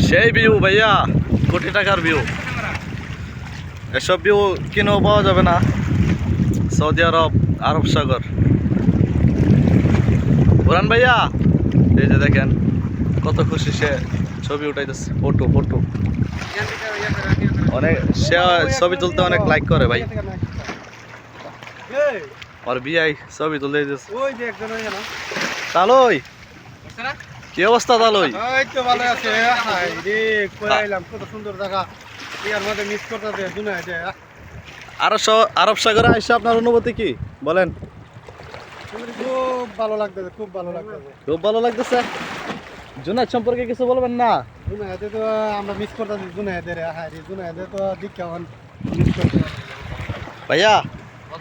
সেই ভিউ ভাইয়া, কোটি টাকার ভিউ। এসব ভিউ কিনেও পাওয়া যাবে না। সৌদি আরব, আরব সাগর। বুরান ভাইয়া, এই যে দেখেন কত খুশি সে, ছবি উঠাইতেছে, ফটো ফটো অনেক, সে ছবি তুলতে অনেক লাইক করে ভাই। আর বিয়াই ছবি তুলতে দিতেছে। তালই কি অবস্থা তালই? এই তো ভালো আছে। হাই রে, কই আইলাম, কত সুন্দর জায়গা। ইয়ার মধ্যে মিস করতেছে দুনায় যে। আরব সাগরে আইসা আপনার অনুভূতি কি বলেন? খুব ভালো লাগতেছে, খুব ভালো লাগতেছে। খুব ভালো লাগতেছে। জুনাইদ সম্পর্কে কিছু বলবেন না? দুনাইতে তো আমরা মিস করতেছি দুনাইতে রে। হাই রে, দুনাইতে তো দীক্ষা হন মিস করতে। ভাইয়া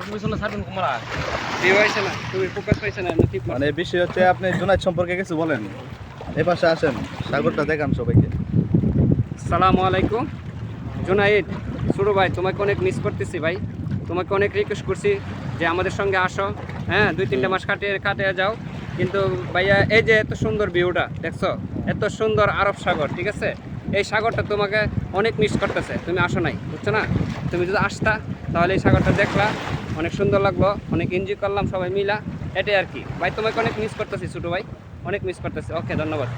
তুমি শুনলে ছাড়বেন কুমারা। কি হইছে না? তুমি ফোকাস পাইছ না ঠিক মানে বিষয় হচ্ছে আপনি জুনাইদ সম্পর্কে কিছু বলেন। এই পাশে আসেন, সাগরটা দেখান সবাইকে। আসসালামু আলাইকুম। জুনাইদ ছোটো ভাই, তোমাকে অনেক মিস করতেছি ভাই। তোমাকে অনেক রিকোয়েস্ট করছি যে আমাদের সঙ্গে আসো, হ্যাঁ 2-3 মাস কাটিয়ে যাও। কিন্তু ভাইয়া এই যে এত সুন্দর ভিউটা দেখছো, এত সুন্দর আরব সাগর, ঠিক আছে, এই সাগরটা তোমাকে অনেক মিস করতেছে। তুমি আসো নাই, বুঝছো না? তুমি যদি আসতা তাহলে এই সাগরটা দেখলা, অনেক সুন্দর লাগলো, অনেক এনজয় করলাম সবাই মিলা। এটাই আর কি ভাই, তোমাকে অনেক মিস করতেছি ছোটো ভাই, অনেক মিস করতেছি। ওকে, ধন্যবাদ।